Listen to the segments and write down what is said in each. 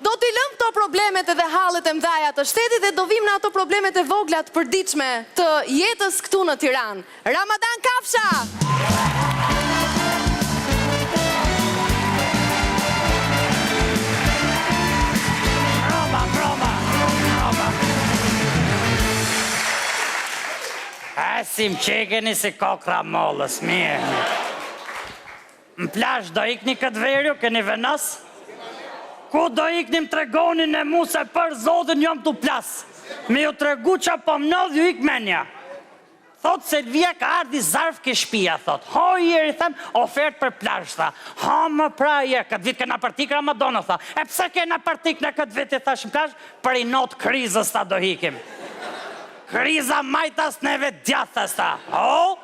do t'i lëm këto problemet edhe hallet e mdhaja të shtetit dhe do vim në ato problemet e vogla të përditshme të jetës këtu në Tiranë. Ramadan Kafsha! Asim qekeni si kokra mollës, mirë. Në plash do ikni këtë verju, keni venos? Ku do iknim tregonin e mu se për Zotin jom t'u plas. Me ju tregu qa po mnodh ju ik menja. Thot Selvia ka ardi zarf ke shpia, thot. Ho jeri, them, ofert për plash, tha. Ha më pra je, këtë vit kena partik Ramadona, tha. E pse kena partik në këtë vit, thash plash, për i not krizës, ta do hikim. Kriza majtas neve djathas, ta. O?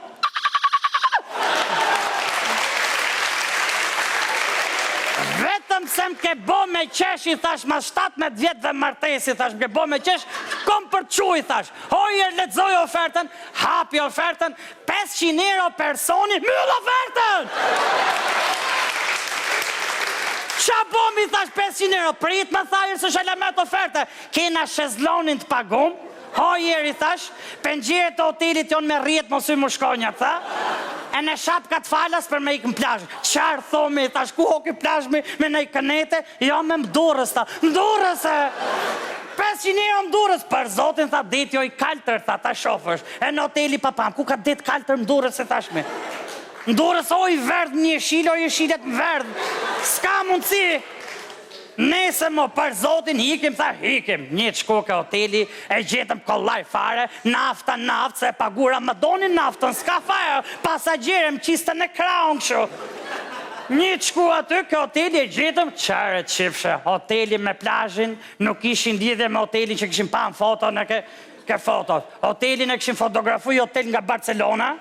Vetëm se m'ke bo me qesh, i thash, ma 17 vjetëve martesi, thash, m'ke bo me qesh, kom për quj, thash. Hojer, lexoj ofertën, hapi ofertën, 500 euro personi, myll ofertën! Qa bo mi, thash, 500 euro, prit me thajër së shalamet oferte, kena shezlonin të pagum, hojer, i thash, pengjire të hotelit jonë me rjetë mos i më shkonja, tha, e në shapka të falas për me ikë në plazh. Qarë thomi, thash, ku hoki plazh me në i kënete, jo me mdurës, tha, mdurës e... 500 euro mdurës, për Zotin, tha, dit jo i kaltër, tha, ta shofësh, e në hoteli papam, ku ka dit kaltër mdurës e thashme? Mdurës o i verdh një shilo, i shilet më verdh, s'ka mundësi. Nese mo për Zotin, hikim, tha, hikim. Një të shko ke hoteli, e gjetëm kollaj fare, nafta, se pagura më doni naftën, s'ka fare, pasagjerë, më qistën e kraun këshu. Një të shku aty, ke hoteli, e gjetëm, qare qifshe, hoteli me plazhin, nuk ishin lidhje me hotelin që këshim pa në foto në ke foto. Hotelin e këshim fotografuj hotel nga Barcelona,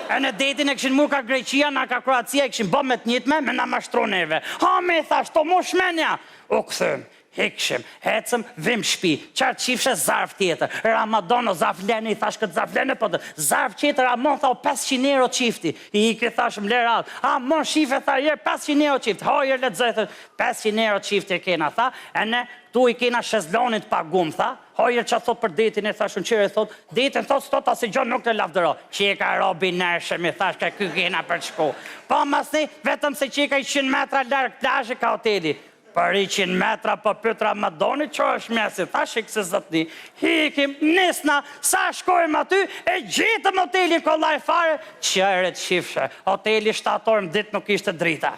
e në detin e këshin mu ka Greqia, na ka Kroacia, e këshin bom me të njitme, me na mashtru neve. Ha me i thash, to mu shmenja. U këthëm, hikshim, hecëm, vim shpi, qartë qifshe zarf tjetër. Ramadono, zarf lene, i thash këtë zarf lene, po të zarf tjetër, amon tha o 500 euro qifti. I ikri thash më lerat, amon shife tha, jer 500 euro qifti. Hojer le të zëjtë, 500 euro qifti e kena, tha, e ne, tu i kena shezlonit pagum, tha. Hojer që thot për detin e thash unë qire, thot, detin thot s'tot asë gjon nuk të lavdëro. Qeka robi nërshë, mi thash ka ky kena për shku. Po masni, vetëm se qeka 100 metra larg plazhi ka hoteli. Për 100 metra po pyet Ramadoni, që është mesi, thash i këse zotni. Hikim, nisna, sa shkojmë aty, e gjetëm hotelin kollaj fare, qëre të shifshe. Hoteli shtator më dit nuk ishte drita.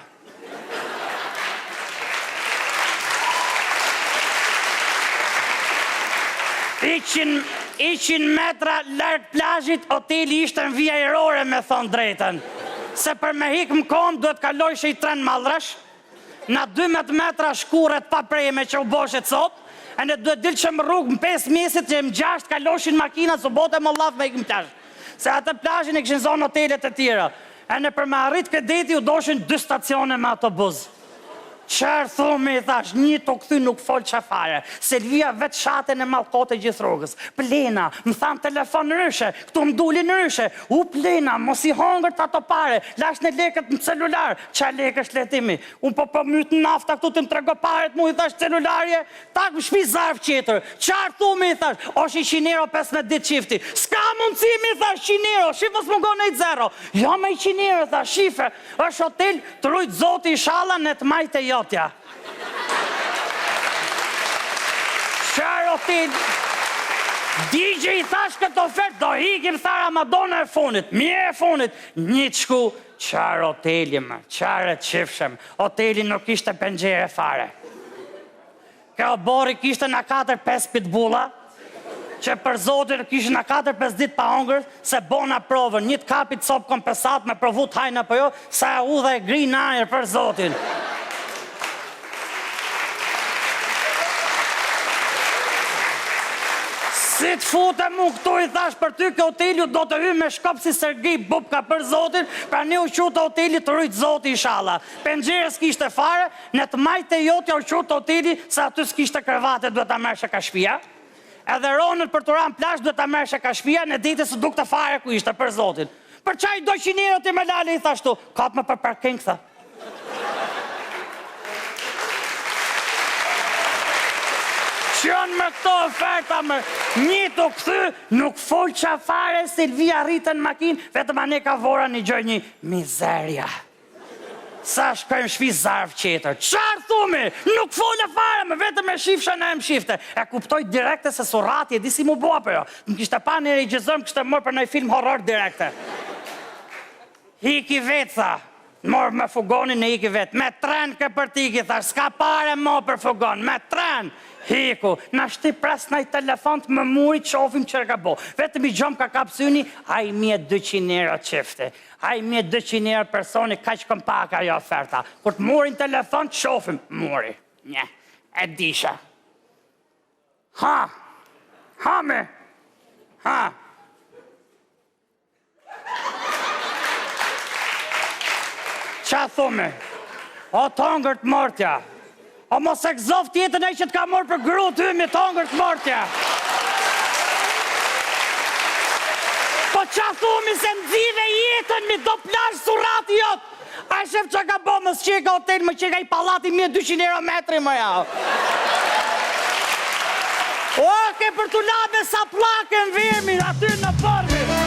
I 100 metra larg plazhit, hoteli ishte në vija erore, me thonë drejten. Se për me hik më kom, duhet kaloj që i tren maldrash, na 12 metra shkuret pa prejme që u boshet sot, e ne duhet dilë që më rrugë më 5 mesit që më 6 kaloshin makinat, së bote më laf me hik më plazh. Se atë plazhin e këshin zonë hotelet e tjera. E ne për me arrit këtë deti u doshin 2 stacione me autobus. Qërë thume, i thash, një të këthy nuk folë qafare. Selvia vetë shaten e malkote gjithë rrugës. Plena, më thamë telefon në ryshe, këtu më duli në ryshe. U plena, mos i hongër të ato pare, lash në leket në celular. Qa leke shletimi? Unë po mytë në nafta këtu të më trego paret mu, i thash celularje, tak më shpi zarf qeter. Qarë thume, i thash, është 100 euro 15 dit qifti. Ska mundësimi, i thash, 100 euro, shifës më go në i zero. Jo me 100 euro, i thash, shife, është hotel të rujtë zoti i shala në të majtë e jotja. Qarë hotel, DJ i thash këtë ofert, do hikim tha Ramadona e funit, mje e funit, një të shku, qarë hoteli më, qarë të qifshem, hoteli nuk ishte pengjere fare. Kjo bori kishte në 4-5 pitbulla, që për Zotin kishte në 4-5 dit pa hongër, se bona provën, një të kapit sop kompensat me provu të hajnë apo jo, sa u dhe e gri në ajer për Zotin. Si të fute mu këtu, i thash për ty ke hoteli do të hy me shkop si Sergej Bubka për Zotin, pra ne u qutë hoteli të rujtë Zoti inshallah. Penxhere s'kishte fare, në të majtë e jotja u qutë hoteli, se aty s'kishte krevate, duhet ta merrshe ka shtëpia. Edhe ronën për të ranë plash, duhet ta merrshe ka shtëpia, në ditë së dukte fare ku ishte për Zotin. Për çaj 200 euro ti më lale, i thashtu, kap më për parking, tha. Qënë me këto oferta më një të këthy, nuk fol qafare, Silvia rritën makinë, vetëm ane ka vora një gjë një mizerja. Sa shkojmë shpi zarf qeter. Qarë thume? Nuk fole fare, me vetëm e shifësha në e më shifte. E kuptoj direkte se surati e di si mu bua për jo. Më kishte pa një regjizor, më kishte mërë për në film horror direkte. Hiki vetë, tha. Morë me fugonin e hiki vetë. Me tren ke për tiki, tha. Ska pare mo për fugon. Me tren. Hiku. Na shti pres në i telefon të më muri qofim që ka bo. Vetëm i gjom ka kapsyni, a i mje 200 euro qifte. A i mje 200 euro personi, ka që këm paka jo oferta. Kur të murin telefon, të qofim. Muri. Nje. E disha. Ha. Ha me. Ha. Qa thume? O tongër të mërtja. O mos e këzof tjetën e që t'ka morë për gru të hymi tongër të mërtja. Po qa thumi se nëzive jetën mi do plash surati jot. A shef që ka bo më s'qeka hotel, më qeka i palati 1200 euro metri më ja. O, ke për t'u labe sa plake në virmin, aty në përmi.